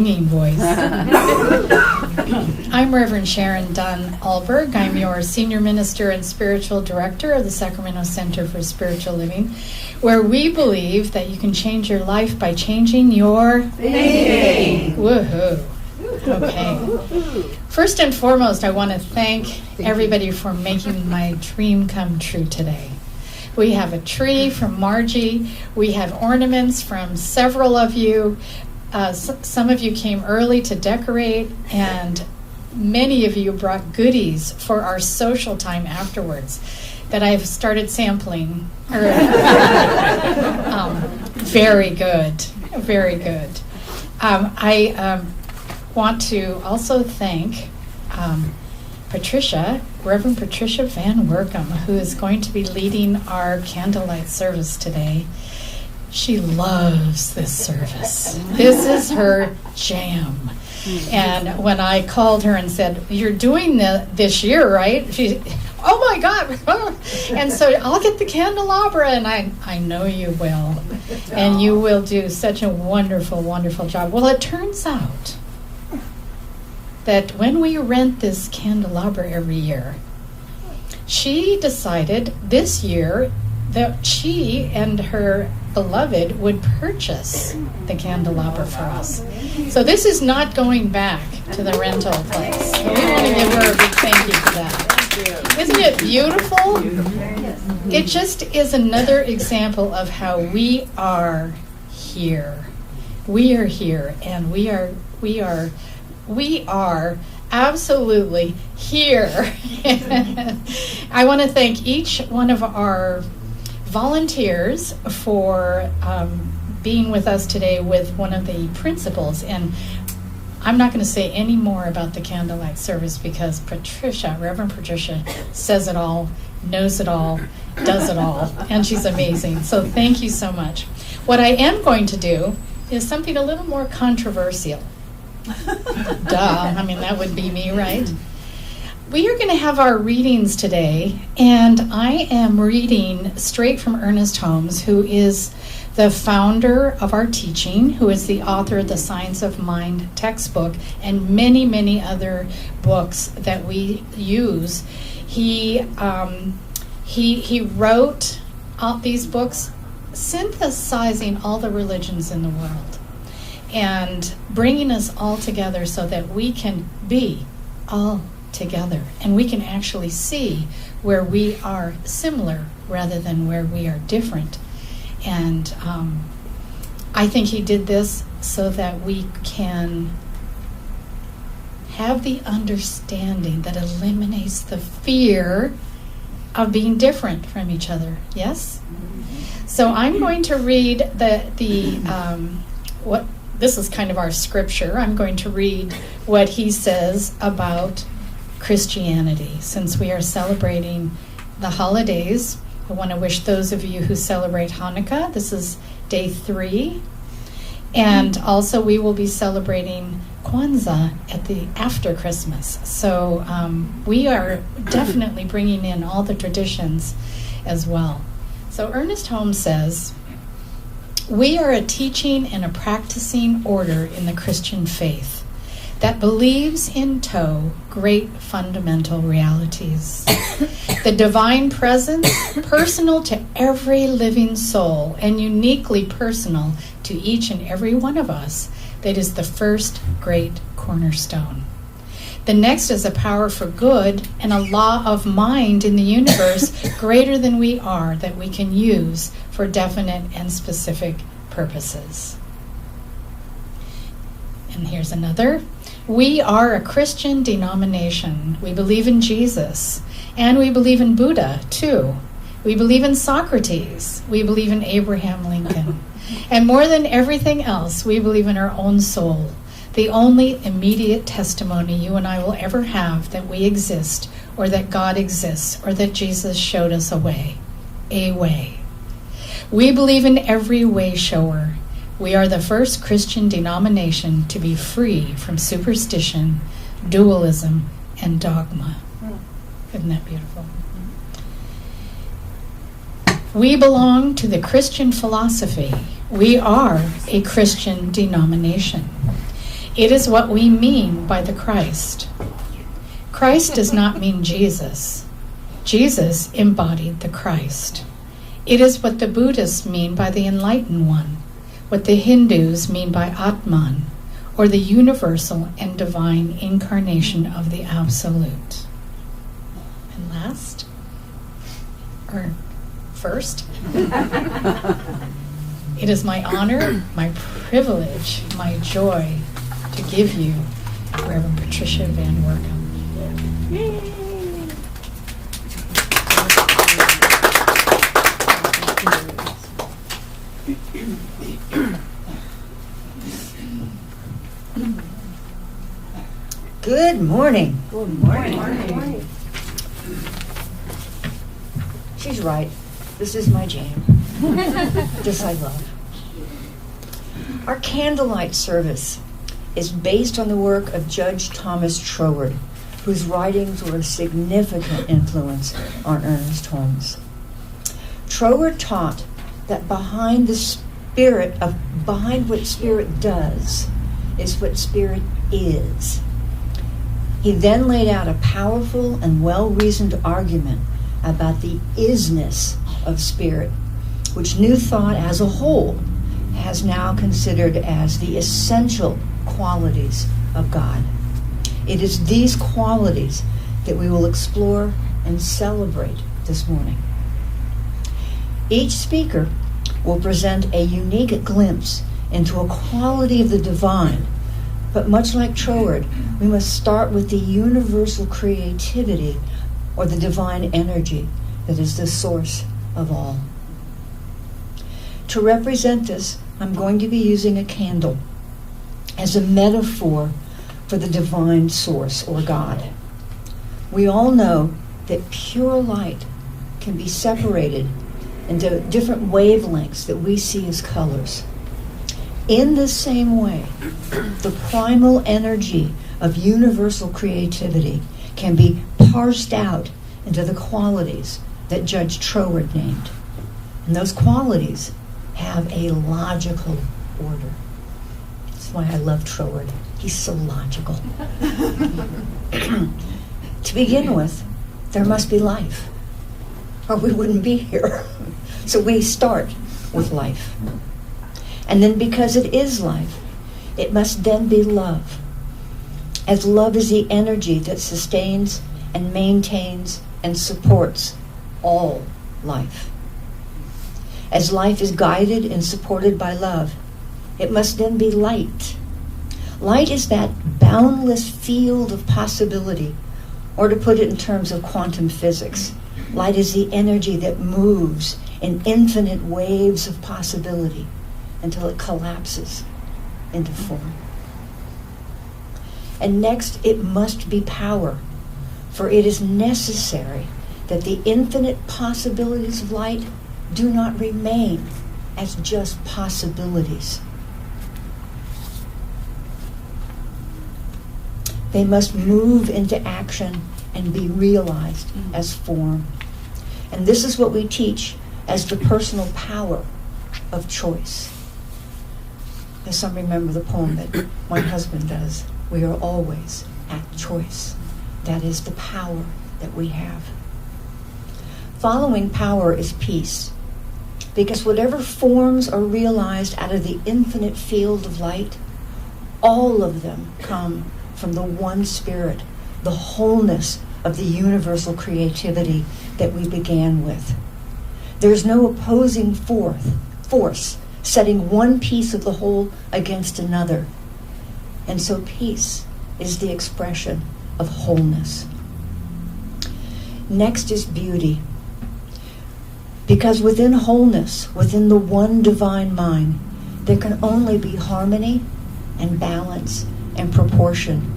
voice. I'm Reverend Sharon Dunn Alberg. I'm your Senior Minister and Spiritual Director of the Sacramento Center for Spiritual Living, where we believe that you can change your life by changing your thinking. Woohoo. Okay. First and foremost, I want to thank everybody for making my dream come true today. We have a tree from Margie. We have ornaments from several of you. Some of you came early to decorate, and many of you brought goodies for our social time afterwards that I've started sampling. Very good, very good. I want to also thank Patricia, Reverend Patricia Van Workum, who is going to be leading our candlelight service today. She loves this service. This is her jam. And when I called her and said, "You're doing this year, right?" She, "Oh my God." And so I'll get the candelabra, and I know you will. And you will do such a wonderful, wonderful job. Well, it turns out that when we rent this candelabra every year, she decided this year that she and her beloved would purchase the candelabra for us. So this is not going back to the rental place. So we want to give her a big thank you for that. Isn't it beautiful? It just is another example of how we are here. We are here, and we are absolutely here. I want to thank each one of our volunteers for being with us today with one of the principals. And I'm not going to say any more about the candlelight service because Patricia, Reverend Patricia, says it all, knows it all, does it all, and she's amazing. So thank you so much. What I am going to do is something a little more controversial. Duh, I mean, that would be me, right? We are going to have our readings today, and I am reading straight from Ernest Holmes, who is the founder of our teaching, who is the author of the Science of Mind textbook and many, many other books that we use. He wrote all these books synthesizing all the religions in the world and bringing us all together so that we can be all together, and we can actually see where we are similar rather than where we are different. And I think he did this so that we can have the understanding that eliminates the fear of being different from each other. Yes? So I'm going to read what this is kind of our scripture. I'm going to read what he says about Christianity. Since we are celebrating the holidays, I want to wish those of you who celebrate Hanukkah, this is day 3, and also we will be celebrating Kwanzaa after Christmas. So we are definitely bringing in all the traditions as well. So Ernest Holmes says, "We are a teaching and a practicing order in the Christian faith that believes in great fundamental realities. The divine presence, personal to every living soul and uniquely personal to each and every one of us, that is the first great cornerstone. The next is a power for good and a law of mind in the universe greater than we are, that we can use for definite and specific purposes." And here's another. "We are a Christian denomination. We believe in Jesus, and we believe in Buddha, too. We believe in Socrates. We believe in Abraham Lincoln. And more than everything else, we believe in our own soul, the only immediate testimony you and I will ever have that we exist, or that God exists, or that Jesus showed us a way. We believe in every way shower. We are the first Christian denomination to be free from superstition, dualism, and dogma." Isn't that beautiful? "We belong to the Christian philosophy. We are a Christian denomination. It is what we mean by the Christ. Christ does not mean Jesus. Jesus embodied the Christ. It is what the Buddhists mean by the Enlightened One, what the Hindus mean by Atman, or the universal and divine incarnation of the Absolute. And last, or first, it is my honor, my privilege, my joy to give you Reverend Patricia Van Workum. Good morning. Good morning. Good morning. She's right. This is my jam. This I love. Our candlelight service is based on the work of Judge Thomas Troward, whose writings were a significant influence on Ernest Holmes. Troward taught that behind what spirit does is what spirit is. He then laid out a powerful and well-reasoned argument about the isness of spirit, which New Thought as a whole has now considered as the essential qualities of God. It is these qualities that we will explore and celebrate this morning. Each speaker will present a unique glimpse into a quality of the divine, but much like Troward, we must start with the universal creativity or the divine energy that is the source of all. To represent this, I'm going to be using a candle as a metaphor for the divine source or God. We all know that pure light can be separated into different wavelengths that we see as colors. In the same way, the primal energy of universal creativity can be parsed out into the qualities that Judge Troward named. And those qualities have a logical order. That's why I love Troward. He's so logical. To begin with, there must be life, or we wouldn't be here. So we start with life. And then because it is life, it must then be love, as love is the energy that sustains and maintains and supports all life. As life is guided and supported by love, it must then be light. Light is that boundless field of possibility, or to put it in terms of quantum physics, light is the energy that moves in infinite waves of possibility until it collapses into form. And next, it must be power, for it is necessary that the infinite possibilities of light do not remain as just possibilities. They must move into action and be realized as form. And this is what we teach as the personal power of choice. As some remember the poem that my husband does, we are always at choice. That is the power that we have. Following power is peace, because whatever forms are realized out of the infinite field of light, all of them come from the one spirit, the wholeness of the universal creativity that we began with. There's no opposing force setting one piece of the whole against another. And so peace is the expression of wholeness. Next is beauty. Because within wholeness, within the one divine mind, there can only be harmony and balance and proportion.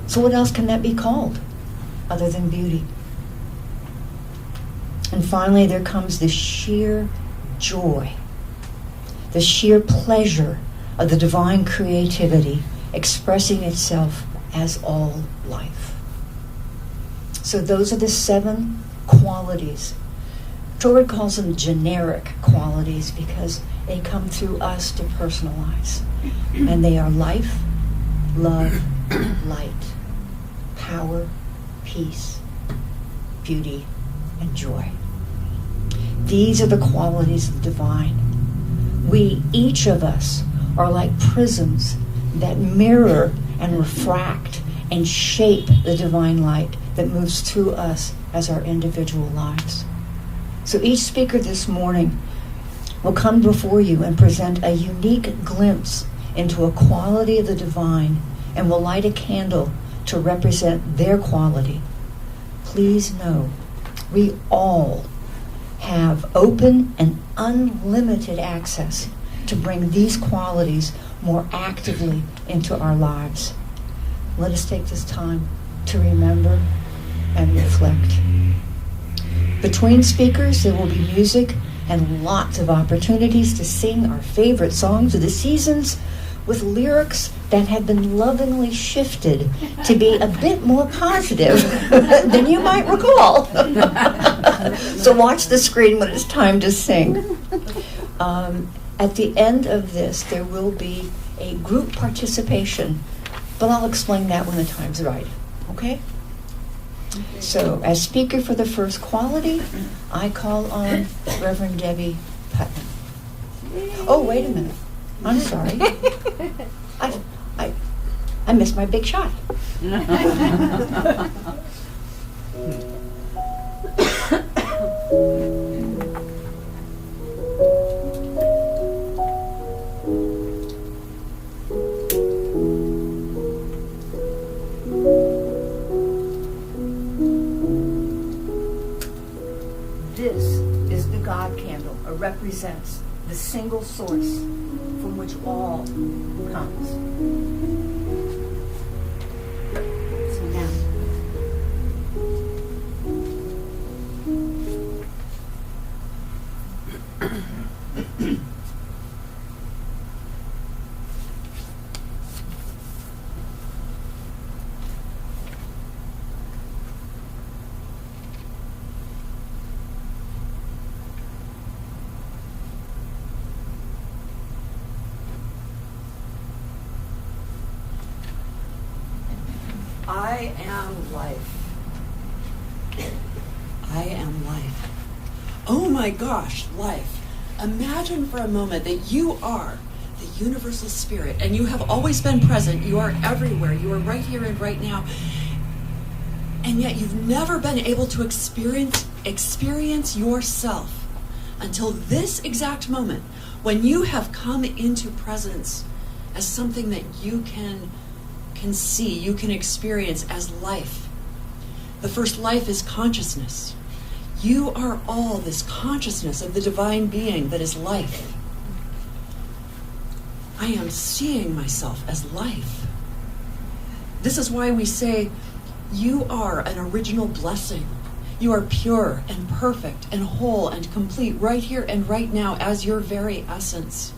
So what else can that be called other than beauty? And finally, there comes the sheer joy, the sheer pleasure of the divine creativity expressing itself as all life. So those are the 7 qualities. Troward calls them generic qualities because they come through us to personalize. And they are life, love, light, power, peace, beauty, and joy. These are the qualities of the divine. We, each of us, are like prisms that mirror and refract and shape the divine light that moves through us as our individual lives. So each speaker this morning will come before you and present a unique glimpse into a quality of the divine and will light a candle to represent their quality. Please know, we all have open and unlimited access to bring these qualities more actively into our lives. Let us take this time to remember and reflect. Between speakers, there will be music and lots of opportunities to sing our favorite songs of the seasons with lyrics that have been lovingly shifted to be a bit more positive than you might recall. So watch the screen when it's time to sing. At the end of this, there will be a group participation, but I'll explain that when the time's right. Okay? So, as speaker for the first quality, I call on Reverend Debbie Putnam. Oh, wait a minute. I'm sorry. I missed my big shot. This is the God candle, or represents the single source from which all comes. So now, I am life. I am life. Oh my gosh, life. Imagine for a moment that you are the universal spirit and you have always been present. You are everywhere. You are right here and right now. And yet you've never been able to experience yourself until this exact moment when you have come into presence as something that you can see, you can experience as life. The first life is consciousness. You are all this consciousness of the divine being that is life. I am seeing myself as life. This is why we say, you are an original blessing. You are pure and perfect and whole and complete right here and right now as your very essence.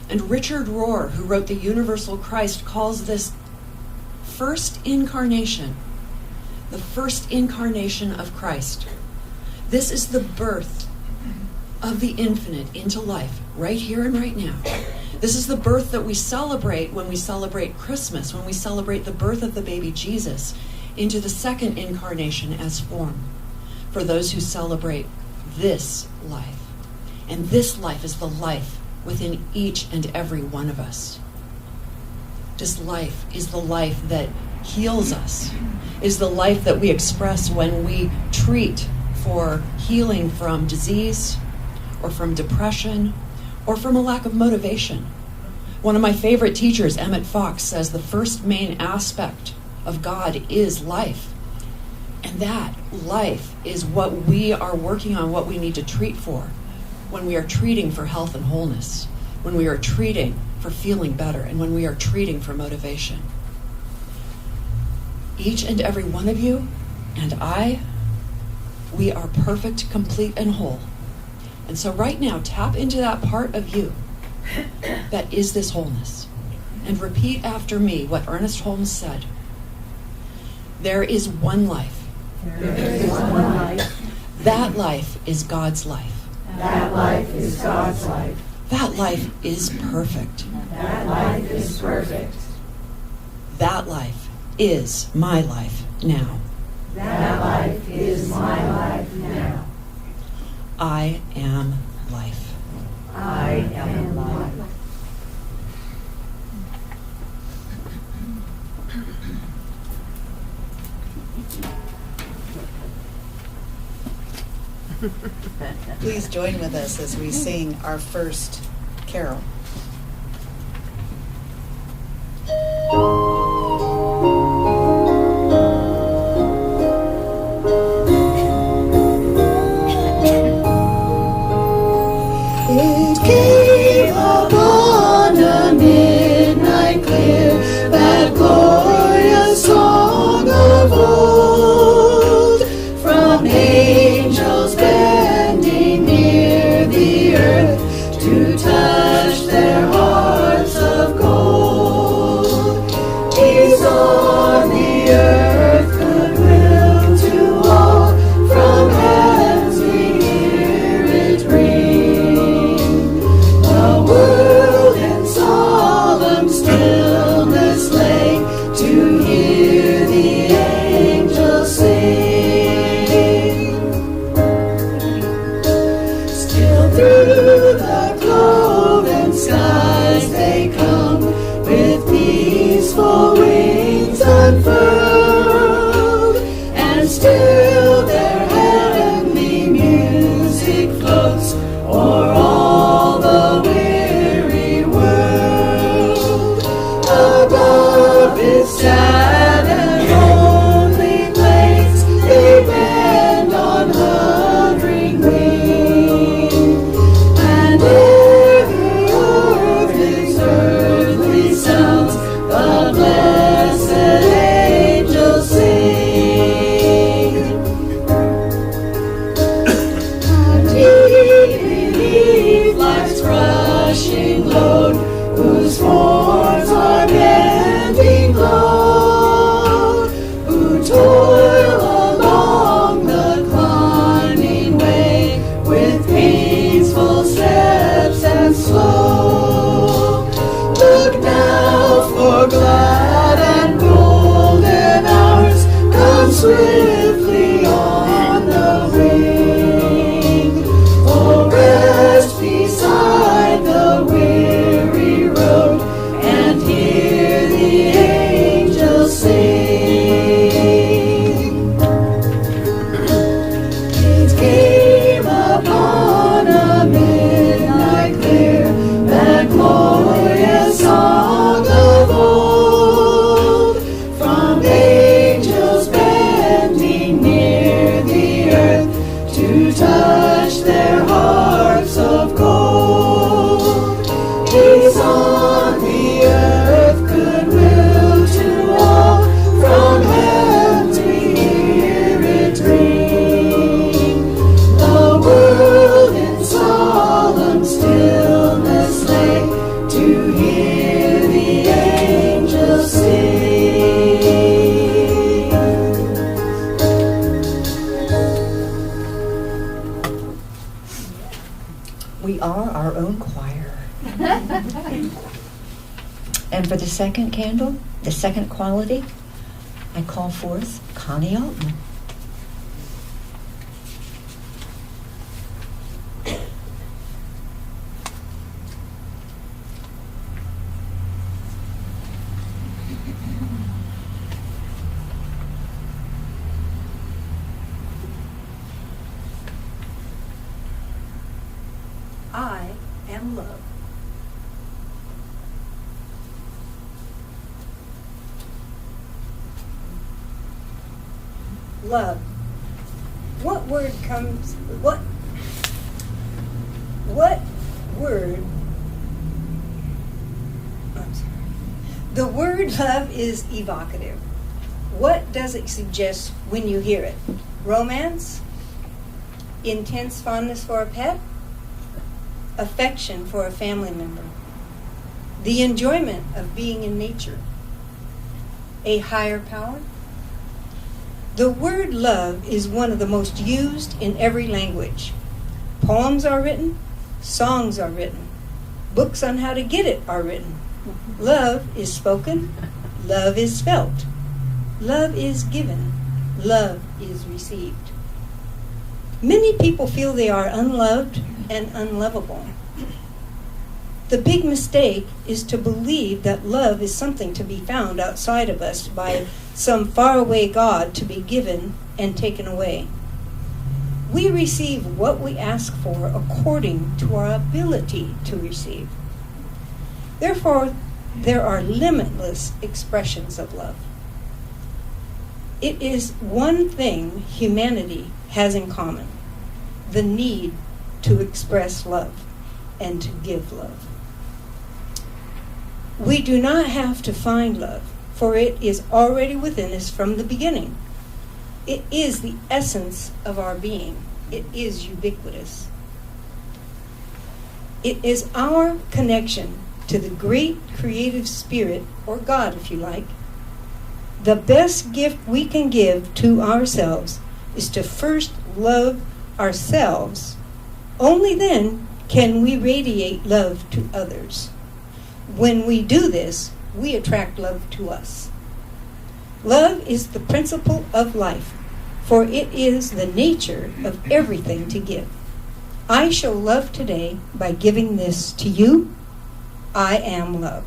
And Richard Rohr, who wrote The Universal Christ, calls this first incarnation, the first incarnation of Christ. This is the birth of the infinite into life, right here and right now. This is the birth that we celebrate when we celebrate Christmas, when we celebrate the birth of the baby Jesus into the second incarnation as form, for those who celebrate this life. And this life is the life within each and every one of us. This life is the life that heals us, is the life that we express when we treat for healing from disease or from depression or from a lack of motivation. One of my favorite teachers, Emmett Fox, says the first main aspect of God is life. And that life is what we are working on, what we need to treat for when we are treating for health and wholeness, when we are treating for feeling better, and when we are treating for motivation. Each and every one of you and I, we are perfect, complete, and whole. And so right now, tap into that part of you that is this wholeness. And repeat after me what Ernest Holmes said. There is one life. There is one life. That life is God's life. That life is God's life. That life is perfect. That life is perfect. That life is my life now. That life is my life now. I am life. I am life. Please join with us as we sing our first carol. It came upon a midnight clear, that glorious song of old, from angels bending near the earth to touch their hearts of gold. Peace on the earth, goodwill to all, from heaven's we hear it ring. The world in solemn stillness lay to hear the angels sing. Still through the cloven skies they come, with peaceful wings unfurled, and still their heavenly music floats o'er all the weary world. Above its sad and lonely place they bend on hovering wing, and every earth its earthly sounds the blessed angels sing. Deep beneath life's rushing load, whose forms are bending low, who toil along the climbing way with painful steps and slow. Look now, for glad and golden hours come swiftly on the wing. Oh, rest beside the weary road and hear the angels sing. It came upon a midnight clear, that glorious song of old, from angels bending near the earth to touch their hearts of gold. Peace on the earth, goodwill to all, from heaven we hear it ring. The world in solemn stillness lay to hear the angels sing. We are our own choir. And for the second candle, the second quality, I call forth Connie Altman. I am love. Love. What word comes, what word, I'm sorry. The word love is evocative. What does it suggest when you hear it? Romance? Intense fondness for a pet? Affection for a family member? The enjoyment of being in nature? A higher power? The word love is one of the most used in every language. Poems are written, songs are written, books on how to get it are written. Love is spoken, Love is felt. Love is given. Love is received. Many people feel they are unloved and unlovable. The big mistake is to believe that love is something to be found outside of us by some faraway God to be given and taken away. We receive what we ask for according to our ability to receive. Therefore, there are limitless expressions of love. It is one thing humanity has in common: the need to express love and to give love. We do not have to find love, for it is already within us from the beginning. It is the essence of our being. It is ubiquitous. It is our connection to the great creative spirit, or God if you like. The best gift we can give to ourselves is to first love ourselves. Only then can we radiate love to others. When we do this, we attract love to us. Love is the principle of life, for it is the nature of everything to give. I show love today by giving this to you. I am love.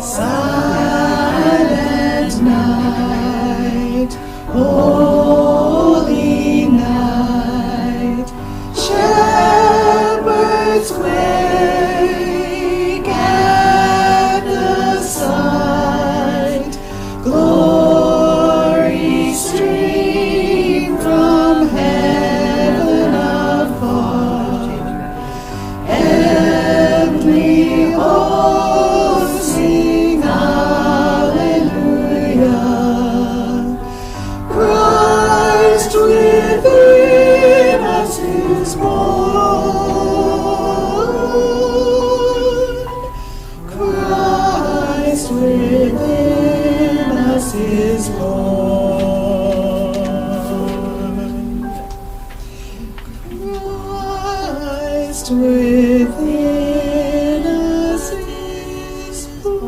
Silent night, holy night, shepherds quake at the sight, glory stream from heaven afar, heavenly hosts sing hallelujah. Christ within us is born. Christ within us is born. Christ within us is born.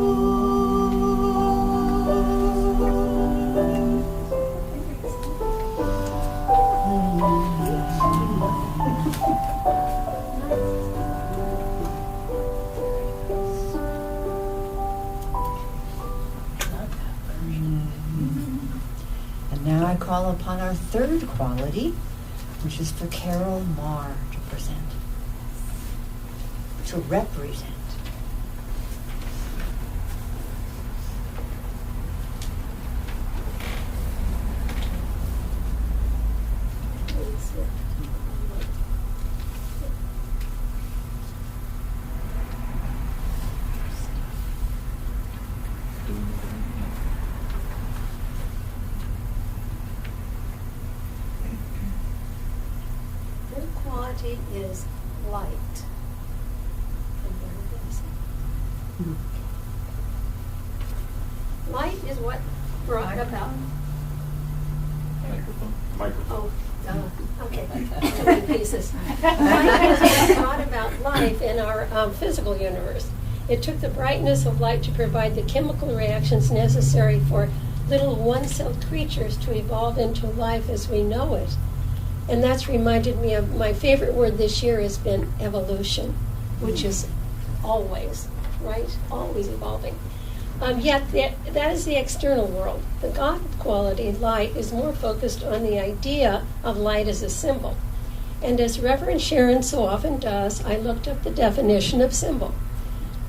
And now I call upon our third quality, which is for Carol Marr to present, to represent. Third quality is light. Light is what brought about. Microphone. Oh, okay. Too many pieces. Light is what brought about life in our physical universe. It took the brightness of light to provide the chemical reactions necessary for little one-celled creatures to evolve into life as we know it. And that's reminded me of my favorite word this year has been evolution, which is always, right? Always evolving. Yet that is the external world. The God quality, light, is more focused on the idea of light as a symbol. And as Reverend Sharon so often does, I looked up the definition of symbol.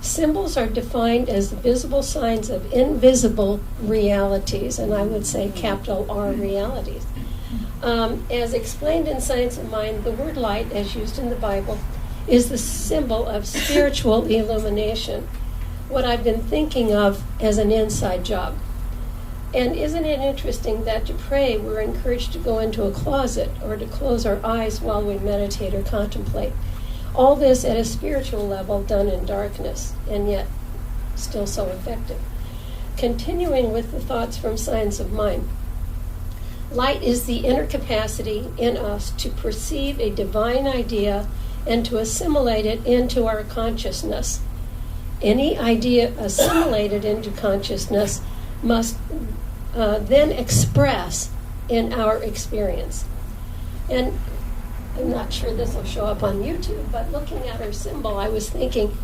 Symbols are defined as visible signs of invisible realities, and I would say capital R realities. As explained in Science of Mind, the word light, as used in the Bible, is the symbol of spiritual illumination, what I've been thinking of as an inside job. And isn't it interesting that to pray, we're encouraged to go into a closet or to close our eyes while we meditate or contemplate? All this at a spiritual level done in darkness, and yet still so effective. Continuing with the thoughts from Science of Mind. Light is the inner capacity in us to perceive a divine idea and to assimilate it into our consciousness. Any idea assimilated into consciousness must then express in our experience. And I'm not sure this will show up on YouTube, but looking at our symbol, I was thinking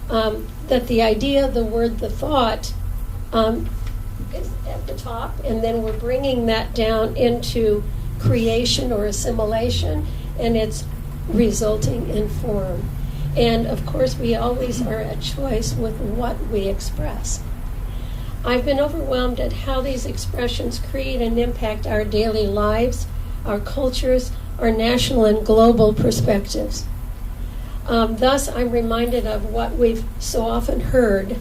that the idea, the word, the thought is at the top, and then we're bringing that down into creation or assimilation, and it's resulting in form. And of course, we always are at choice with what we express. I've been overwhelmed at how these expressions create and impact our daily lives, our cultures, our national and global perspectives. Thus, I'm reminded of what we've so often heard,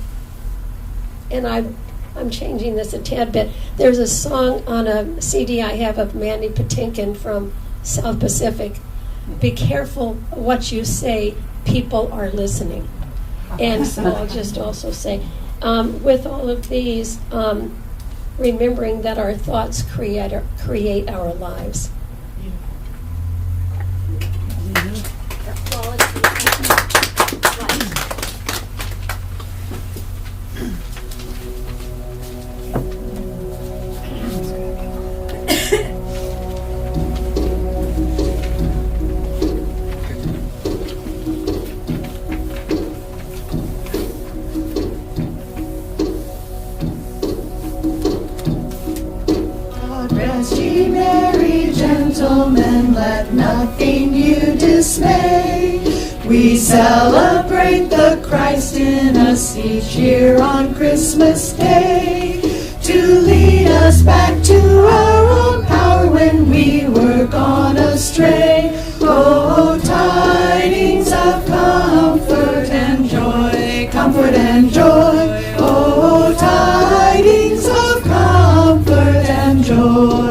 and I'm changing this a tad bit. There's a song on a CD I have of Mandy Patinkin from South Pacific. Be careful what you say, people are listening. And so I'll just also say, with all of these, remembering that our thoughts create our lives. Rest ye merry gentlemen, let nothing you dismay. We celebrate the Christ in us each year on Christmas Day, to lead us back to our own power when we were gone astray. Oh, tidings of comfort and joy, comfort and joy. Oh, tidings of comfort and joy.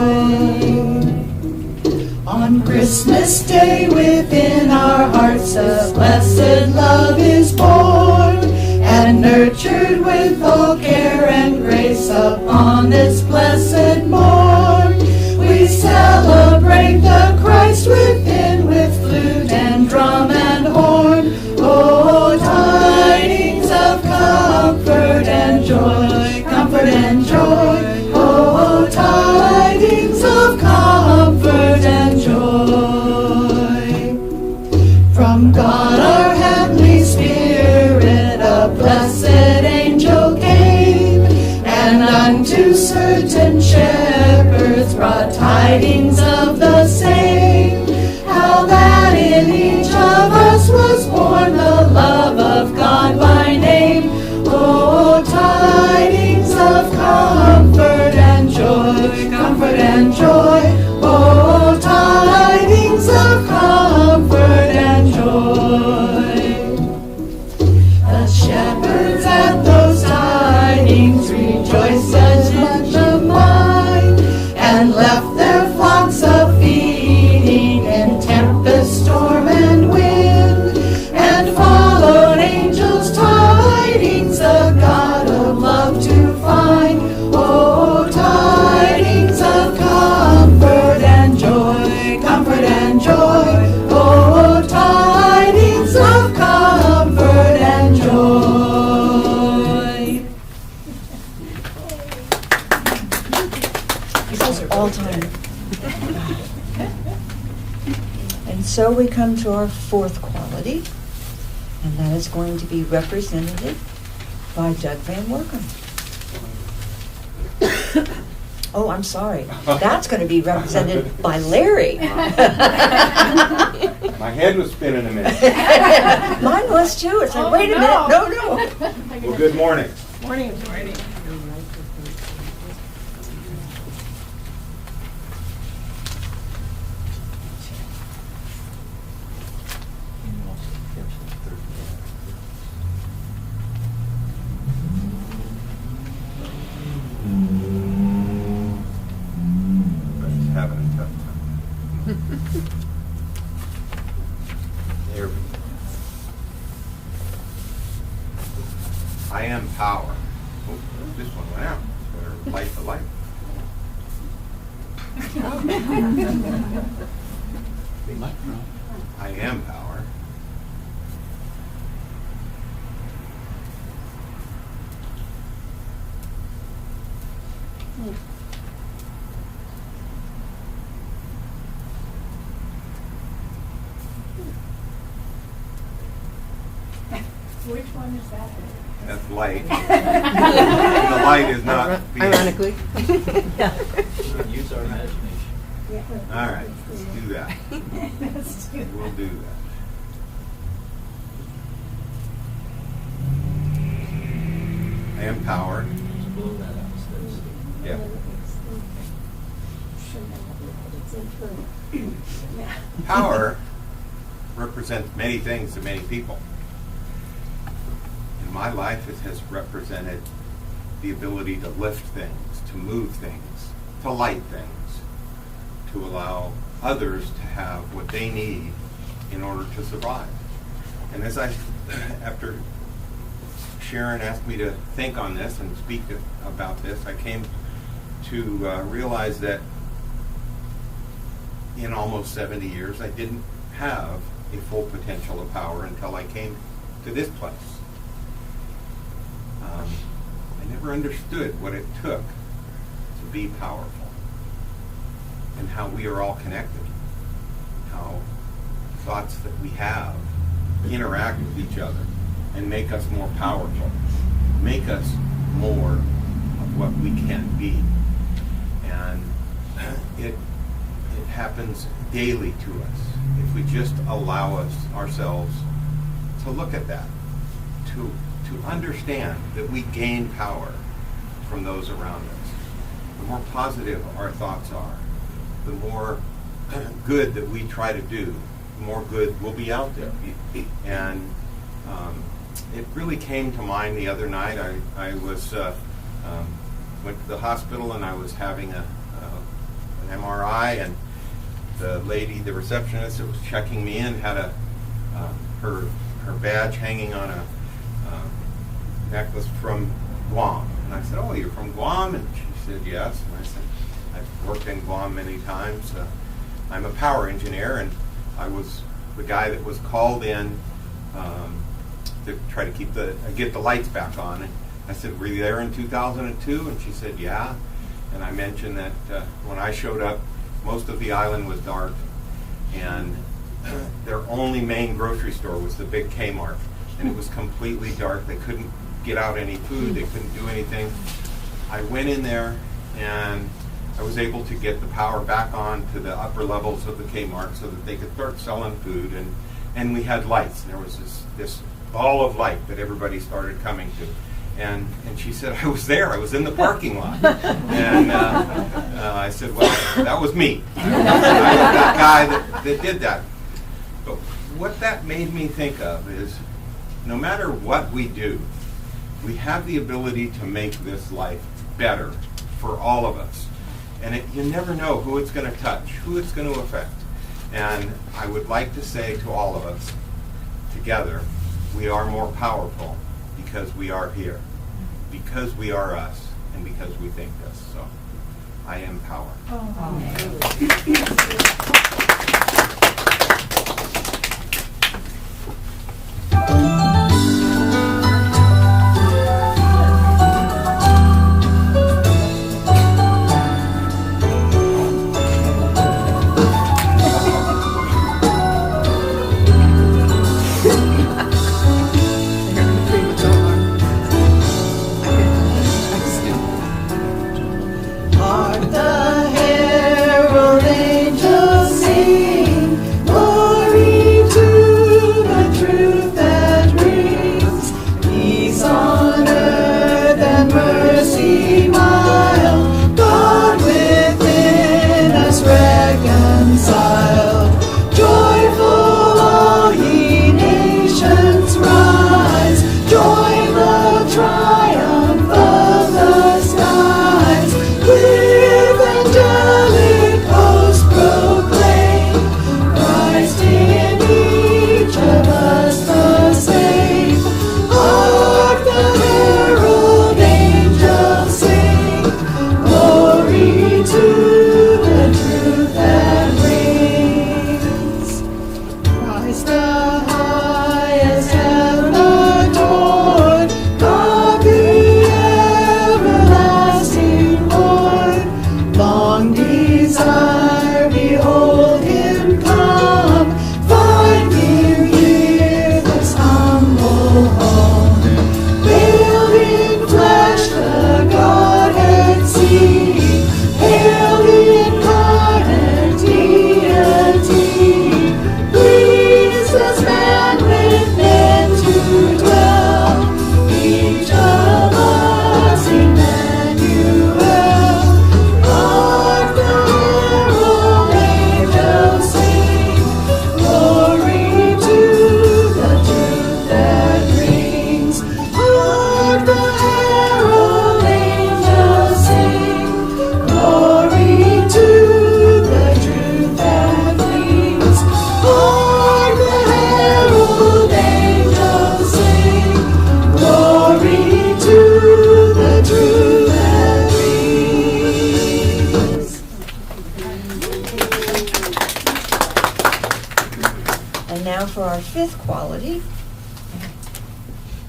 On Christmas Day within our hearts a blessed love is born, and nurtured with all care and grace upon this blessed morn. We celebrate the Christ within with flute and drum and horn. Oh, tidings of comfort and joy, comfort and joy. Oh, tidings of comfort and joy. From God our heavenly Spirit a blessed angel came, and unto certain shepherds brought tidings of the same, how that in each of us was born the love of God by name. Oh, tidings of comfort and joy, comfort and joy. Oh, tidings of comfort and joy. The shepherds at those tidings rejoiced as much of mine, and left their flocks a feeding in tempest, storm, and wind, and followed angels' tidings, the God of love to find. all time. And so we come to our fourth quality, and that is going to be represented by Doug Van Workum. Oh, I'm sorry. That's going to be represented by Larry. My head was spinning a minute. Mine was too. It's like, wait a minute. No. Well, good morning. Morning. Having a tough time. There we go. I am power. Oh, this one went out. Better light the light. I am power. Which one is that? That's light. The light is not. Ironically. Use our imagination. All right, let's do that. We'll do that. I am power. Just blow that out instead of steam. Yeah. Power represents many things to many people. In my life, it has represented the ability to lift things, to move things, to light things, to allow others to have what they need in order to survive. And as after Sharon asked me to think on this and speak about this, I came to realize that in almost 70 years, I didn't have a full potential of power until I came to this place. I never understood what it took to be powerful and how we are all connected, how thoughts that we have interact with each other and make us more powerful, make us more of what we can be. And it happens daily to us if we just allow ourselves to look at that, to understand that we gain power from those around us. The more positive our thoughts are, the more good that we try to do, the more good will be out there. And it really came to mind the other night. I was went to the hospital and I was having an MRI, and the lady, the receptionist that was checking me in, had her badge hanging on a necklace from Guam. And I said, "Oh, you're from Guam?" And she said, "Yes." And I said, "I've worked in Guam many times. I'm a power engineer, and I was the guy that was called in to try to get the lights back on." And I said, "Were you there in 2002? And she said, "Yeah." And I mentioned that when I showed up, most of the island was dark, and their only main grocery store was the big Kmart, and it was completely dark. They couldn't get out any food. They couldn't do anything. I went in there, and I was able to get the power back on to the upper levels of the Kmart so that they could start selling food, and we had lights. And there was this ball of light that everybody started coming to. And she said, "I was there. I was in the parking lot." And I said, "Well, that was me. I was that guy that did that." But what that made me think of is, no matter what we do, we have the ability to make this life better for all of us. And you never know who it's going to touch, who it's going to affect. And I would like to say to all of us, together, we are more powerful because we are here, because we are us, and because we think this. So, I am power. fifth quality,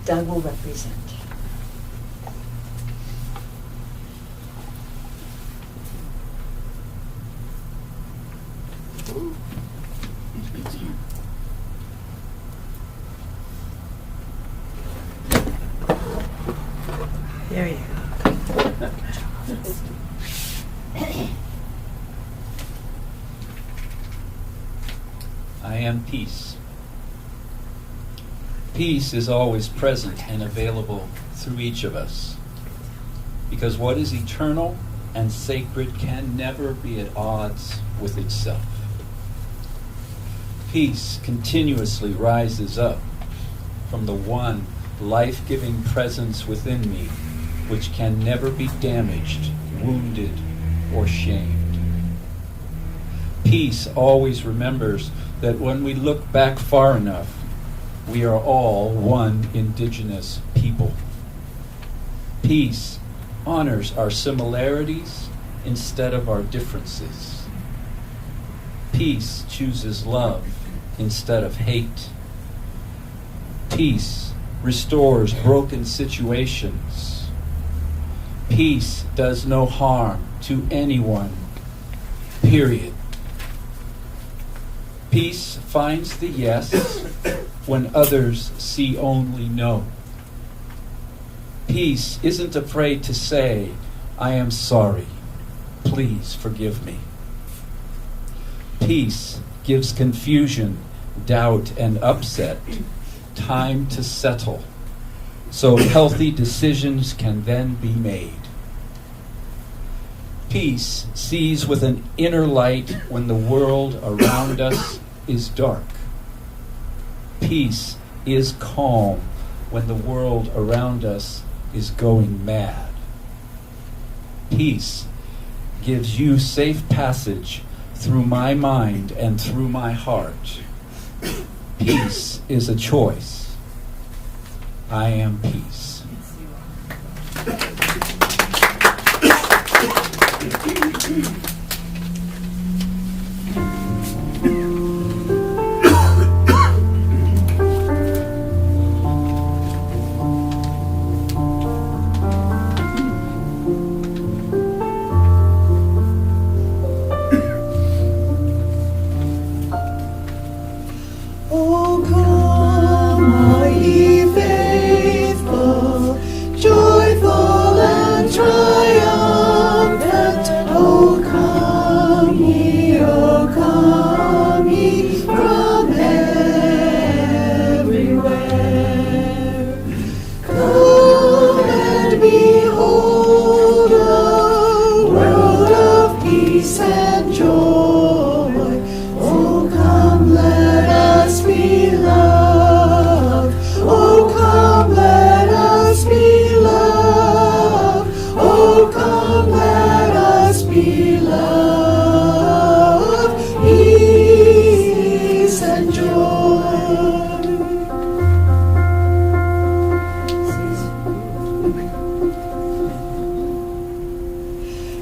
Doug will represent. There you go. I am peace. Peace is always present and available through each of us, because what is eternal and sacred can never be at odds with itself. Peace continuously rises up from the one life-giving presence within me, which can never be damaged, wounded, or shamed. Peace always remembers that when we look back far enough, we are all one indigenous people. Peace honors our similarities instead of our differences. Peace chooses love instead of hate. Peace restores broken situations. Peace does no harm to anyone, period. Peace finds the yes when others see only no. Peace isn't afraid to say, I am sorry, please forgive me. Peace gives confusion, doubt, and upset time to settle, so healthy decisions can then be made. Peace sees with an inner light when the world around us is dark. Peace is calm when the world around us is going mad. Peace gives you safe passage through my mind and through my heart. Peace is a choice. I am peace. Oh, come, all ye faithful, joyful and triumphant. Oh, come ye from everywhere. Come and behold a world of peace and joy. Oh, come, let us be loved. Oh, come, let us be loved. Oh, come, let us be loved. Peace and joy.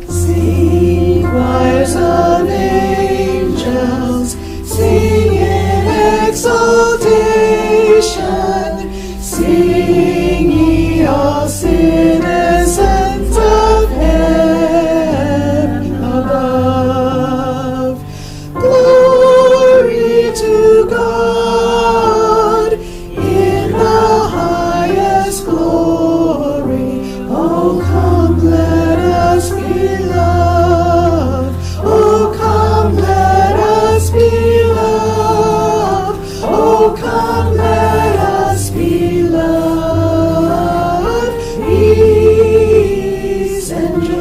Sing, choirs of angels, sing in exaltation. Sing, ye all citizens of heaven above. Glory to God in the highest glory. Oh, come, let us be loved. Oh, come, let us be loved. Oh, come, let us be loved. Peace and joy.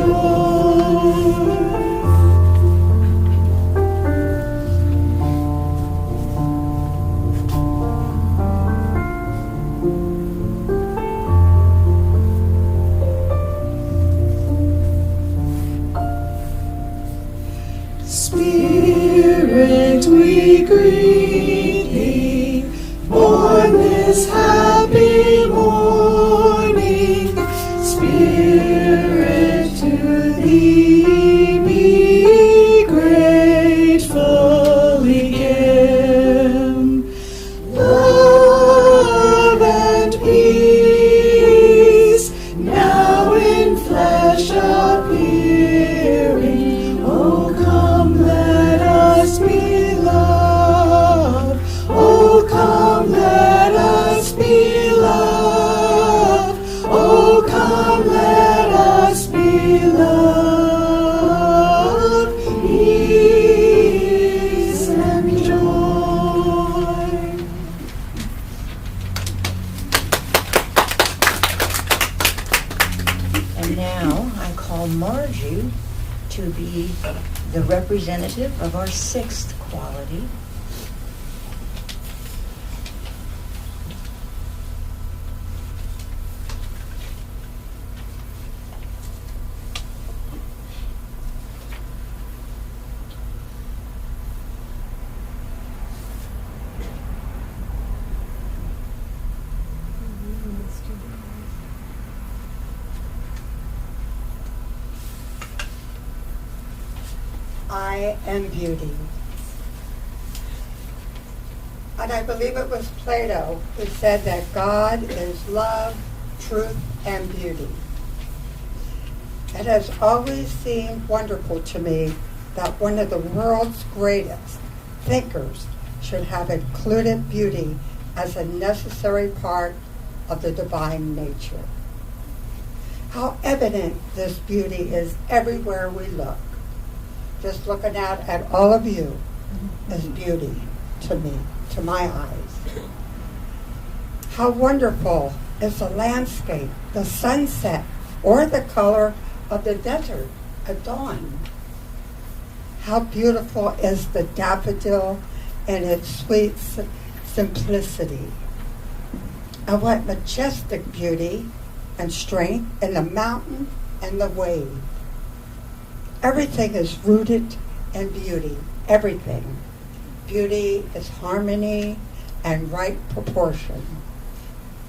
Spirit, we greet thee, born this happy morning. Spirit, to thee be gratefully given. in flesh appearing. Oh, come, let us be loved. Oh, come, let us be loved. Oh, come, let us be loved. Peace and joy. And now I call Margie to be the representative of our sixth quality. I am beauty. And I believe it was Plato who said that God is love, truth, and beauty. It has always seemed wonderful to me that one of the world's greatest thinkers should have included beauty as a necessary part of the divine nature. How evident this beauty is everywhere we look. Just looking out at all of you is beauty to me, to my eyes. How wonderful is the landscape, the sunset, or the color of the desert at dawn. How beautiful is the daffodil in its sweet simplicity. And what majestic beauty and strength in the mountain and the wave. Everything is rooted in beauty, everything. Beauty is harmony and right proportion.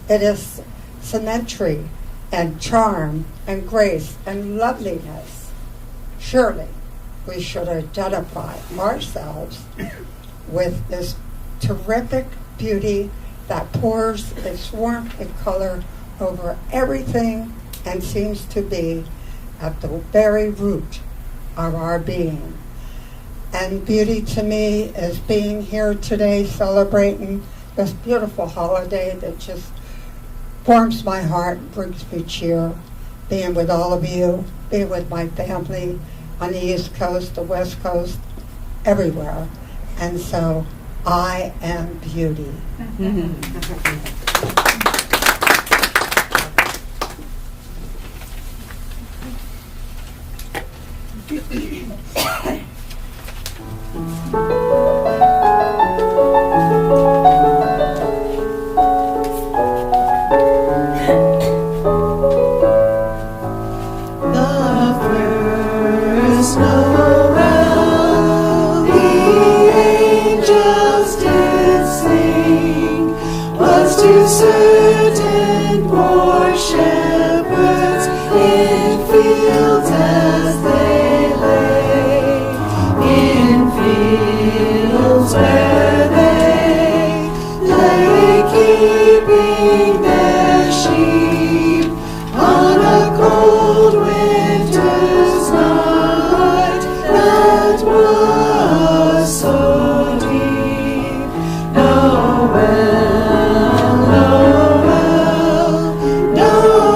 It is symmetry and charm and grace and loveliness. Surely we should identify ourselves with this terrific beauty that pours its warmth and color over everything and seems to be at the very root of our being. And beauty to me is being here today celebrating this beautiful holiday that just warms my heart and brings me cheer. Being with all of you, being with my family on the East Coast, the West Coast, everywhere. And so I am beauty. Certain poor shepherds in fields as they lay, in fields where they lay keeping their sheep on a cold winter's night that was so deep. Noel, Noel, Noel.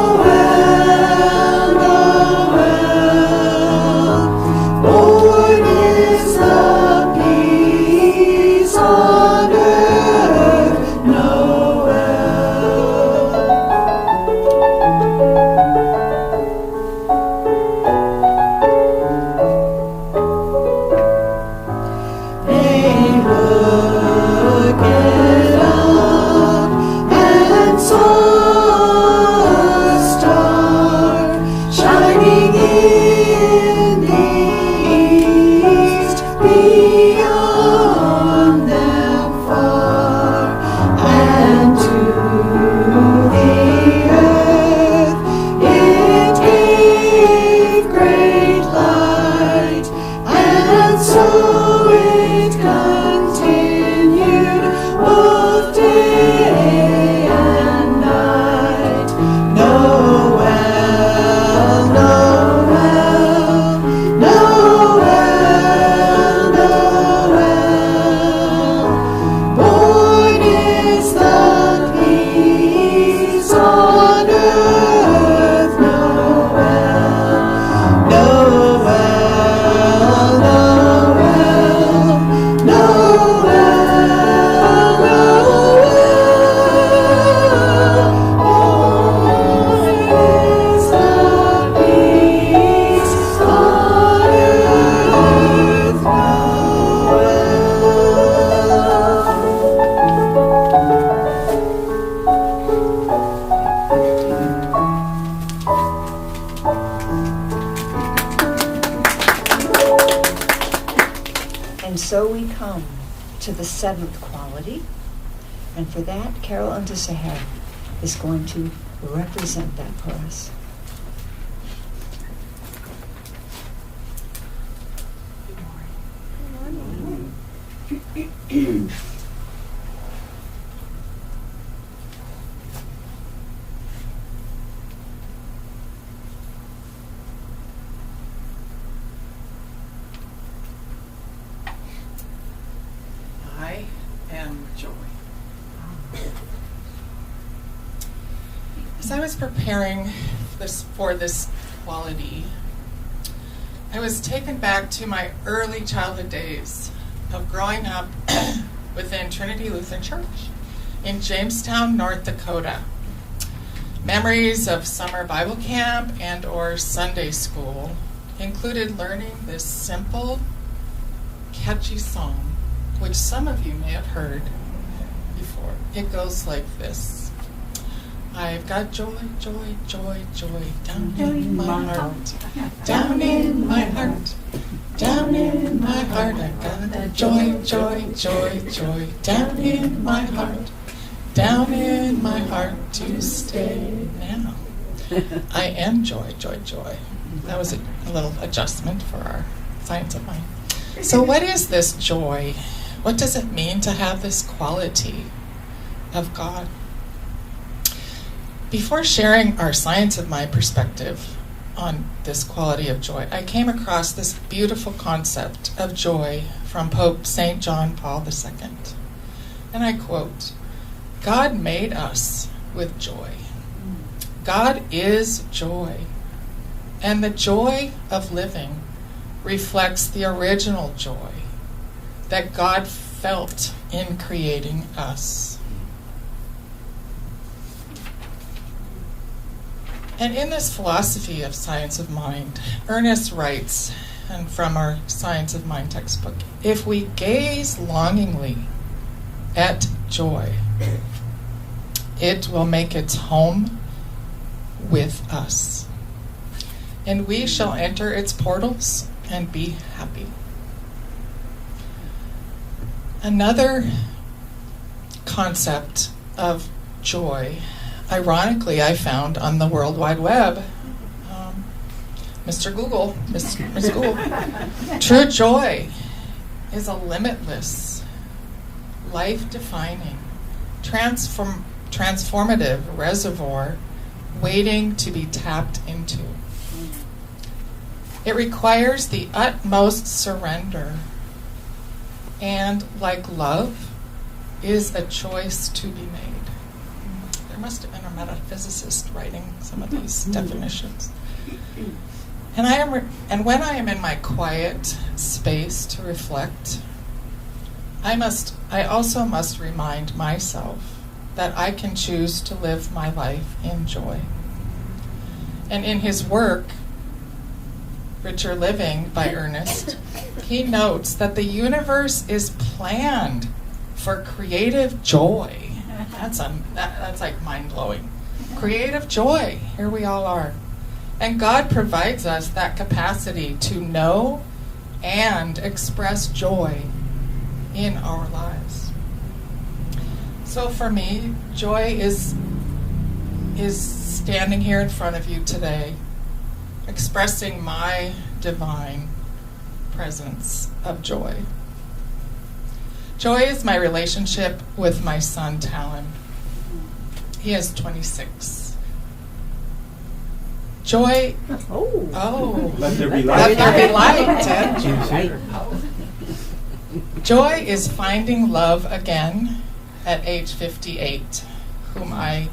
And so we come to the seventh quality. And for that, Carol Unterseher is going to represent that for us. I am joy. As I was preparing for this quality, I was taken back to my early childhood days of growing up within Trinity Lutheran Church in Jamestown, North Dakota. Memories of summer Bible camp and or Sunday school included learning this simple, catchy song, which some of you may have heard before. It goes like this. I've got joy, joy, joy, joy down in my heart, down in my heart, down in my heart. I've got a joy, joy, joy, joy down in my heart, down in my heart to stay now. I am joy, joy, joy. That was a little adjustment for our science of mind. So what is this joy? What does it mean to have this quality of God? Before sharing our science of mind perspective on this quality of joy, I came across this beautiful concept of joy from Pope St. John Paul II. And I quote, God made us with joy. God is joy. And the joy of living reflects the original joy that God felt in creating us. And in this philosophy of science of mind, Ernest writes, and from our Science of Mind textbook, if we gaze longingly at joy, it will make its home with us, and we shall enter its portals and be happy. Another concept of joy, ironically, I found on the World Wide Web. Mr. Google, Miss Google. True joy is a limitless, life-defining, transformative reservoir waiting to be tapped into. It requires the utmost surrender, and like love, is a choice to be made. There must have been a metaphysicist writing some of these definitions. And when I am in my quiet space to reflect, I also must remind myself that I can choose to live my life in joy. And in his work, Richer Living by Ernest, he notes that the universe is planned for creative joy. That's like mind-blowing. Creative joy, here we all are. And God provides us that capacity to know and express joy in our lives. So for me, joy is standing here in front of you today, expressing my divine presence of joy. Joy is my relationship with my son, Talon. He is 26. Joy. Oh. Let there be light. Let there be light. Joy is finding love again at age 58, whom I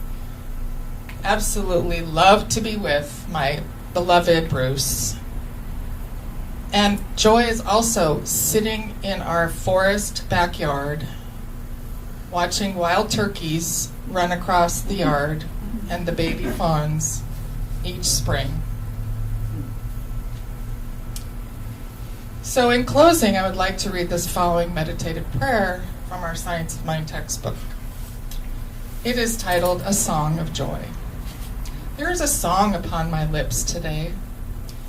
absolutely love to be with, my beloved Bruce. And joy is also sitting in our forest backyard, watching wild turkeys run across the yard and the baby fawns each spring. So in closing, I would like to read this following meditative prayer from our Science of Mind textbook. It is titled, A Song of Joy. There is a song upon my lips today.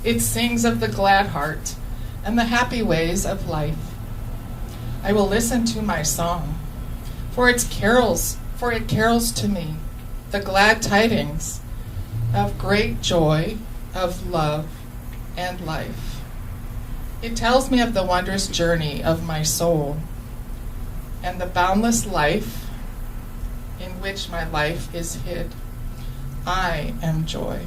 It sings of the glad heart and the happy ways of life. I will listen to my song, for it carols to me the glad tidings of great joy, of love and life. It tells me of the wondrous journey of my soul and the boundless life in which my life is hid. I am joy.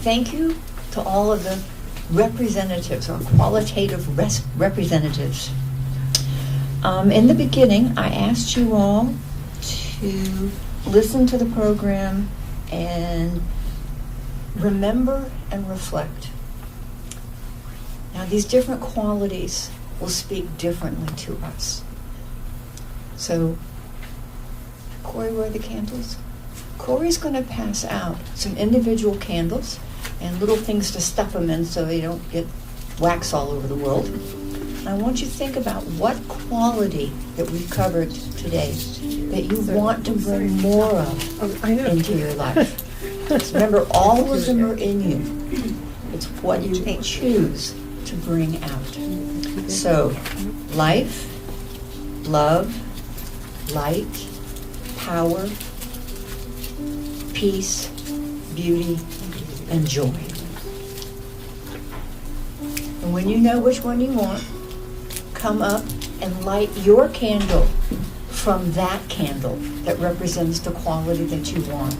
Thank you to all of the representatives or qualitative representatives. In the beginning, I asked you all to listen to the program and remember and reflect. Now, these different qualities will speak differently to us. So, Corey, where are the candles? Corey's going to pass out some individual candles and little things to stuff them in so they don't get wax all over the world. And I want you to think about what quality that we've covered today that you want to bring more of into your life. So remember, all of them are in you. It's what you choose to bring out. So, life, love, light, power, peace, beauty, and joy. And when you know which one you want, come up and light your candle from that candle that represents the quality that you want.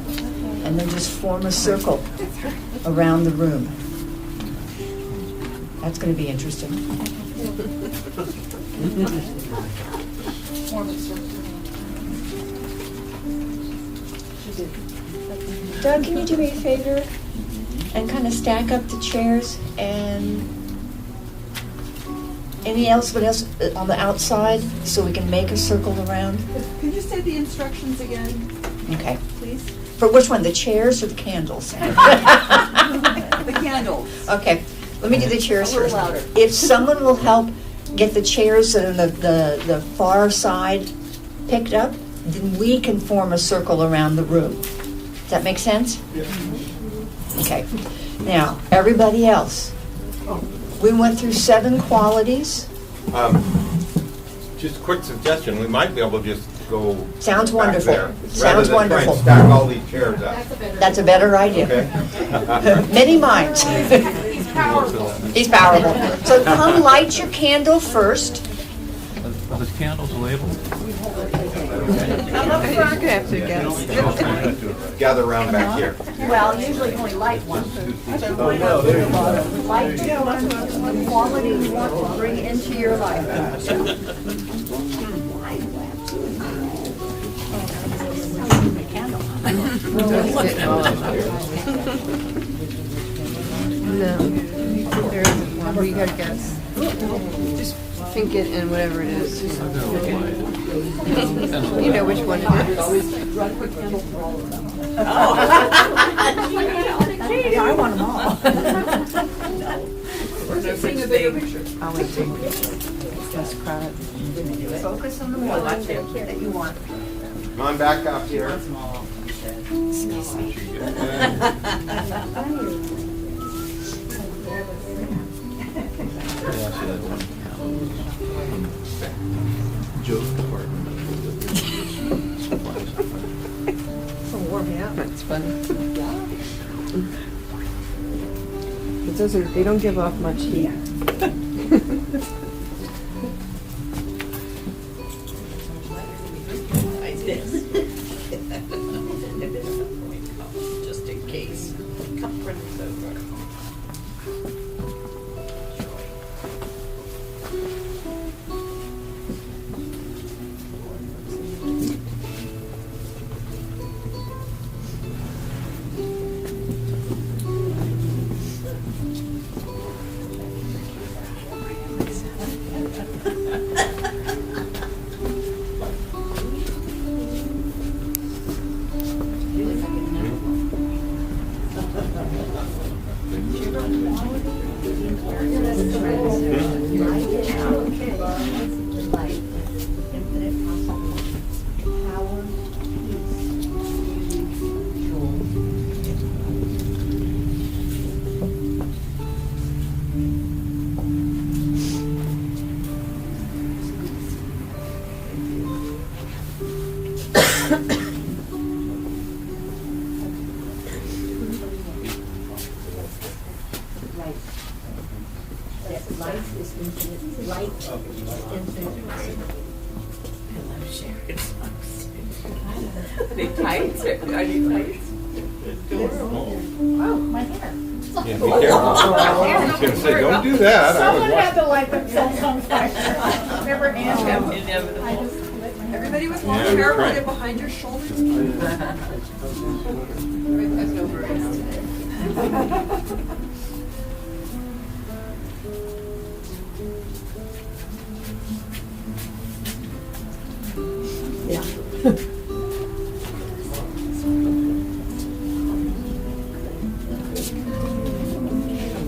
And then just form a circle around the room. That's going to be interesting. Doug, can you do me a favor and kind of stack up the chairs and anything else on the outside so we can make a circle around? Can you say the instructions again? Okay. Please. For which one, the chairs or the candles? The candles. Okay, let me do the chairs A little first. louder. If someone will help get the chairs on the far side picked up, then we can form a circle around the room. Does that make sense? Yeah. Okay. Now, everybody else. We went through 7 qualities. Just a quick suggestion, we might be able to just go Sounds back wonderful. there, Sounds rather than try wonderful. and stack all these chairs up. That's a better idea. Okay. Many minds. He's powerful. He's powerful. So come light your candle first. Are the candles labeled? I'm up front. You have to guess. Gather around back here. Well, usually only light one. Light one quality you want to bring into your life. No, there isn't one. We gotta guess. Just think it and whatever it is. You know which one it is. Yeah, I want them all. I'll wait till just cry. Focus on the one that you want. Come on back up here. Joe's department. It'll warm me up. That's funny. But those are, they don't give off much heat. Just in case. Comfort is over. Life is infinite. Light is infinite. Hello, Sharon. Are they tight? Are they tight? Oh, my hair. Yeah, be careful. I was going to say, don't do that. Someone had to light themselves on fire. Never handled. Inevitable. I just lit my hair. Everybody with Yeah, long you're hair, right. put it behind your shoulders. There's no birds today. Yeah.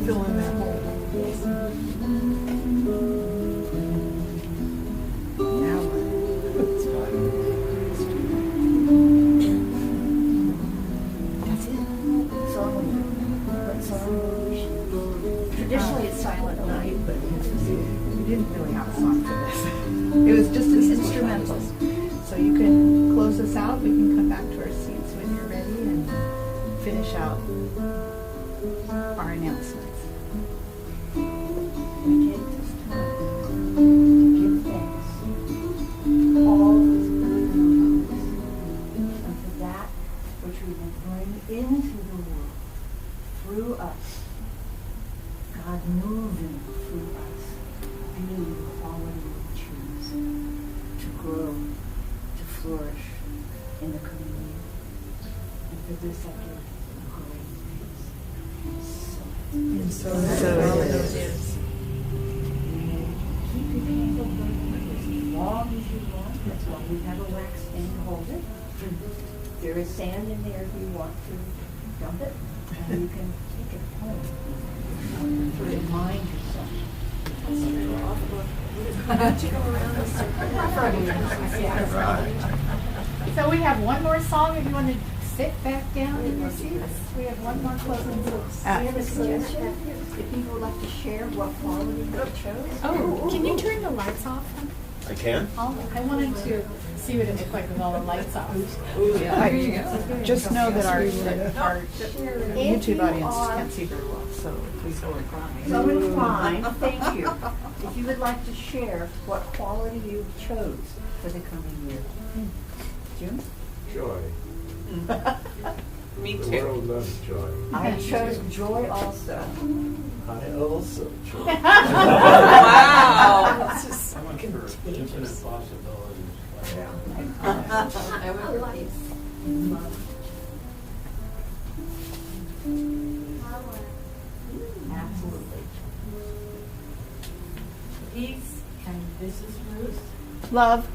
Fill in that hole. Now what? That's it. Song. What song? Traditionally, it's Silent Night, but we didn't really have a song for this. It was just an instrumental. So you can close us out. We can come back to our seats when you're ready and finish out our announcements. We take this time to give thanks to all those good news and for that which we will bring into the world through us. God moving through us, being the quality we choose to grow, to flourish in the coming year. And for this I give great thanks. And so So it is. keep your candle burning as long as you want. That's why we have a wax stand to hold it. There is sand in there if you want to dump it, and you can take it home to remind yourself. So we have one more song if you want to sit back down in your seats. We have one more closing. We have a suggestion. If people would like to share what quality they chose. Oh, can you turn the lights off? I can? I wanted to see what it looked like with all the lights off. Just know that our YouTube audience can't see very well, so please go inclined. So inclined, thank you. If you would like to share what quality you chose for the coming year. June? Joy. Me The too. world loves joy. I chose joy also. I also joy. Wow. This is Infinite possibilities. life. Love. Peace, and this is Ruth. Love.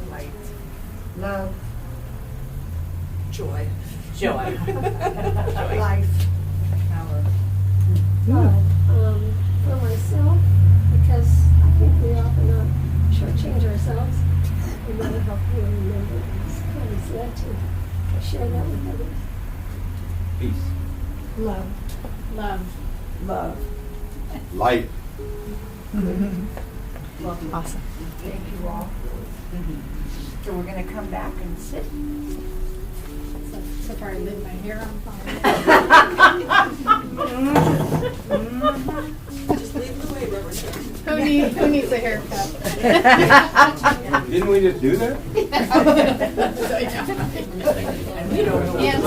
Light. Love. Joy. Joy. Life. Power. Love. For myself, because I think we often shortchange ourselves. We want to help you remember this kindness that to share that with others. Peace. Love. Love. Love. Light. Awesome. Thank you all. So we're going to come back and sit. So far, I lit my hair on fire. Just leave it away, Reverend Sharon. Who needs a haircut? Didn't we just do that? And we don't know Yes.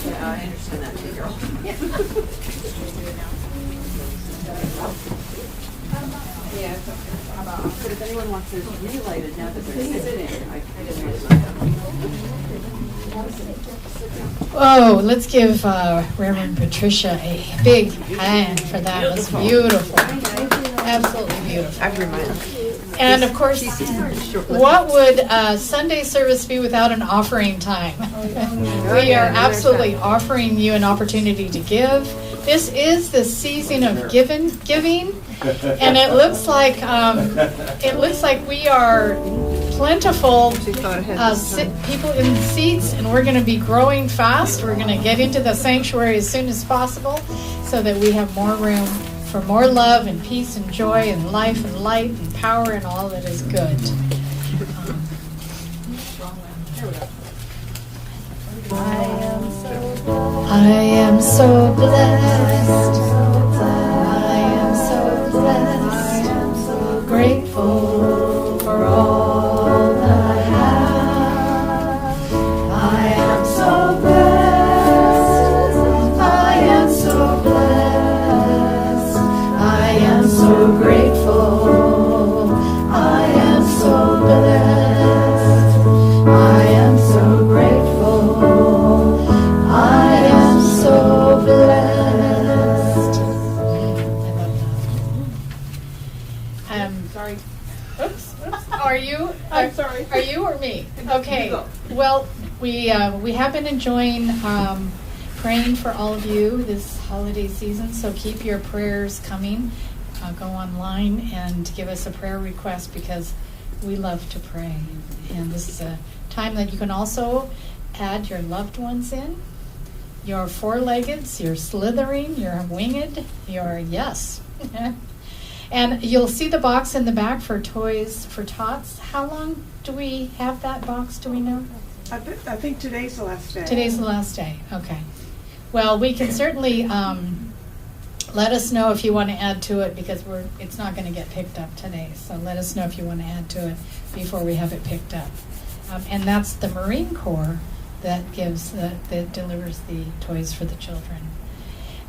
Yeah, I understand that too, girl. Yeah, but if anyone wants to relight it now that they're sitting, I can Oh, let's give Reverend Patricia a big hand for that. It was beautiful. Absolutely beautiful. And of course, what would Sunday service be without an offering time? We are absolutely offering you an opportunity to give. This is the season of giving, and it looks like we are plentiful people in seats, and we're going to be growing fast. We're going to get into the sanctuary as soon as possible, so that we have more room for more love and peace and joy and life and light and power and all that is good. I am so blessed. I am so blessed. Grateful for all that I have. I am so blessed. I am so blessed. I am so grateful. I am so blessed. I am so grateful. I am so blessed. Sorry. Oops. Are you? I'm sorry. Are you or me? Okay. Well, we have been enjoying praying for all of you this holiday season. So keep your prayers coming. Go online and give us a prayer request, because we love to pray. And this is a time that you can also add your loved ones in. Your four-leggeds, your slithering, your winged, your yes. And you'll see the box in the back for Toys for Tots. How long do we have that box? Do we know? I think today's the last day. Today's the last day. Okay. Well, we can certainly let us know if you want to add to it, because it's not going to get picked up today. So let us know if you want to add to it before we have it picked up. And that's the Marine Corps that delivers the toys for the children.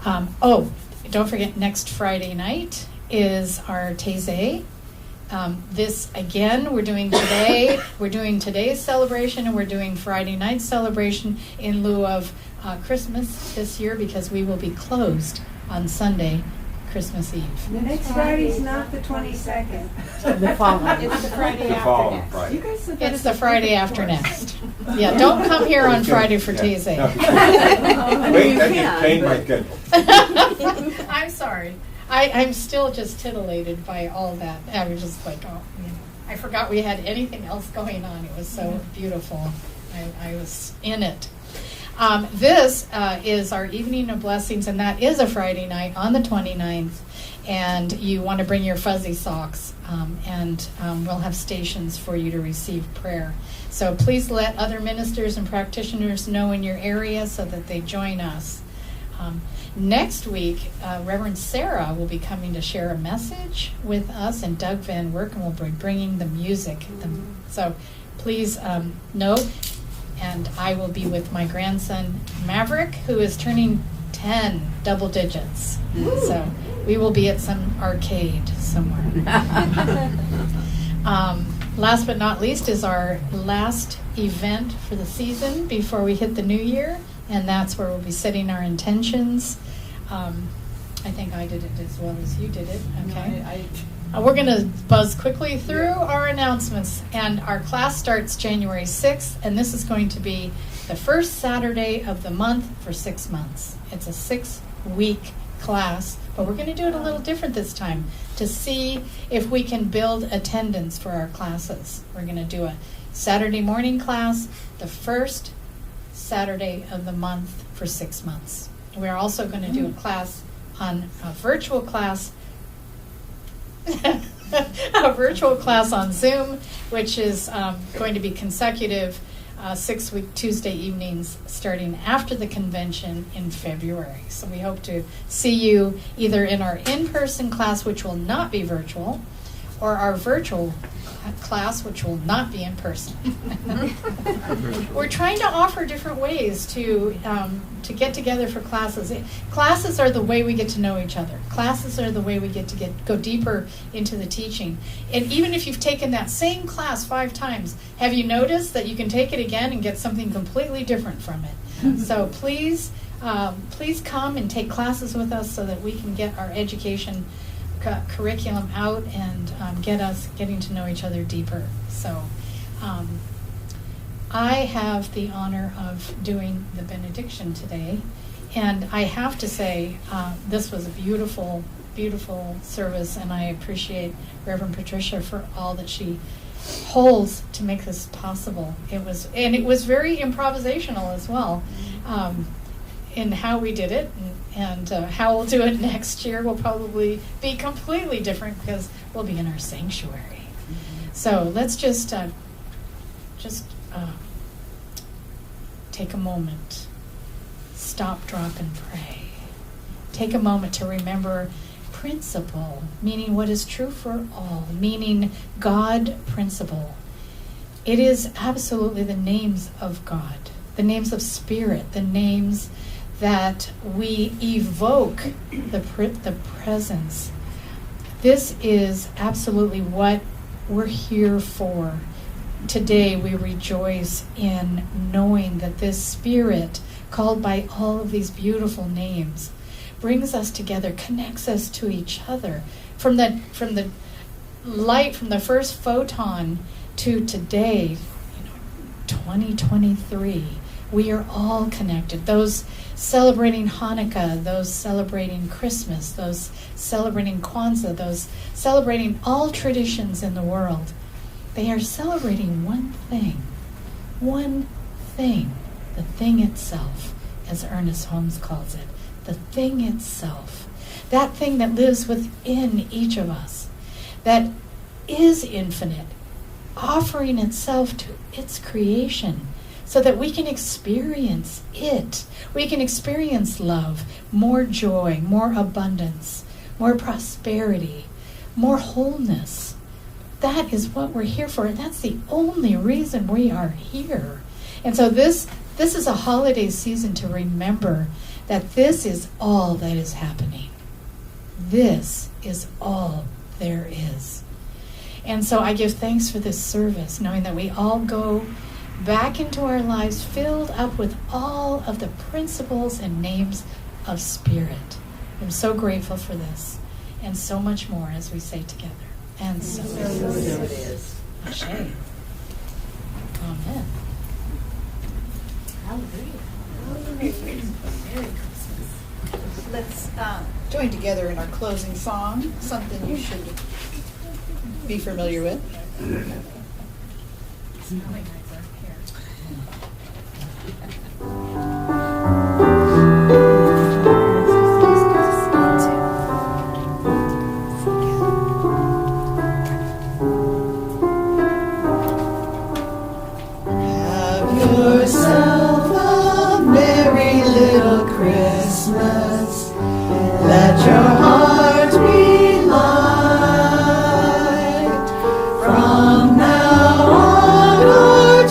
Don't forget, next Friday night is our Taizé. This again, we're doing today. We're doing today's celebration, and we're doing Friday night's celebration in lieu of Christmas this year, because we will be closed on Sunday, Christmas Eve. The next Friday's not the 22nd. The following. It's the Friday The after following next. Friday. You guys said that It's as the a Friday of after course. next. Yeah, don't come here on Friday for Taizé. Wait, that just changed my schedule. I'm sorry. I'm still just titillated by all that. I was just like, I forgot we had anything else going on. It was so beautiful. I was in it. This is our evening of blessings, and that is a Friday night on the 29th. And you want to bring your fuzzy socks, and we'll have stations for you to receive prayer. So please let other ministers and practitioners know in your area so that they join us. Next week, Reverend Sarah will be coming to share a message with us, and Doug Van Werken will be bringing the music. So please note, and I will be with my grandson Maverick, who is turning 10 double digits. So we will be at some arcade somewhere. last but not least is our last event for the season before we hit the new year, and that's where we'll be setting our intentions. I think I did it as well as you did it, okay? We're going to buzz quickly through our announcements, and our class starts January 6th, and this is going to be the first Saturday of the month for 6 months. It's a 6-week class, but we're going to do it a little different this time to see if we can build attendance for our classes. We're going to do a Saturday morning class the first Saturday of the month for 6 months. We're also going to do a class on a virtual class a virtual class on Zoom, which is going to be consecutive 6-week Tuesday evenings starting after the convention in February. So we hope to see you either in our in-person class, which will not be virtual, or our virtual class, which will not be in person. We're trying to offer different ways to get together for classes. Classes are the way we get to know each other. Classes are the way we get to go deeper into the teaching. And even if you've taken that same class 5 times, have you noticed that you can take it again and get something completely different from it? So please come and take classes with us so that we can get our education curriculum out and getting to know each other deeper. So I have the honor of doing the benediction today, and I have to say this was a beautiful, beautiful service, and I appreciate Reverend Patricia for all that she holds to make this possible. It was very improvisational as well. In how we did it, and how we'll do it next year will probably be completely different because we'll be in our sanctuary. So let's just take a moment, stop, drop, and pray. Take a moment to remember principle, meaning what is true for all, meaning God principle. It is absolutely the names of God, the names of Spirit, the names that we evoke the presence. This is absolutely what we're here for. Today we rejoice in knowing that this Spirit, called by all of these beautiful names, brings us together, connects us to each other. From the light, from the first photon to today, 2023, we are all connected. Those celebrating Hanukkah, those celebrating Christmas, those celebrating Kwanzaa, those celebrating all traditions in the world, they are celebrating one thing, the thing itself, as Ernest Holmes calls it, the thing itself, that thing that lives within each of us, that is infinite, offering itself to its creation, so that we can experience it. We can experience love, more joy, more abundance, more prosperity, more wholeness. That is what we're here for, and that's the only reason we are here. And so this is a holiday season to remember that this is all that is happening. This is all there is. And so I give thanks for this service, knowing that we all go back into our lives filled up with all of the principles and names of Spirit. I'm so grateful for this, and so much more as we say together. And so it is. Ashe. Amen. Hallelujah. Merry Christmas. Let's join together in our closing song, something you should be familiar with. Yourself a merry little Christmas. Let your heart be light. From now on,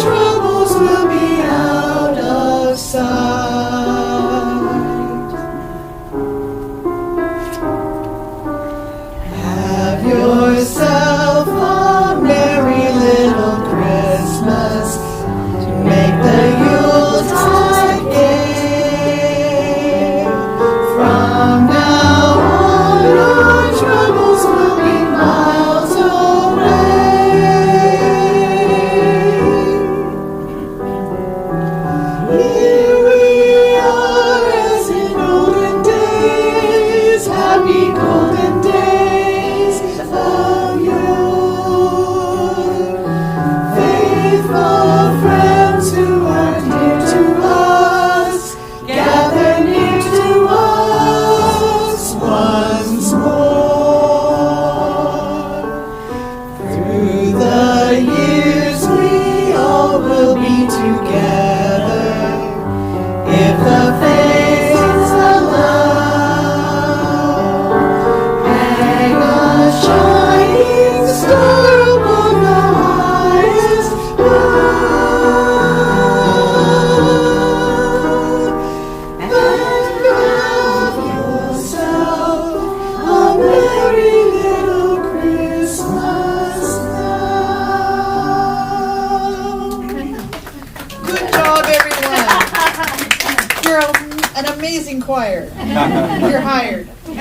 choir. You're hired.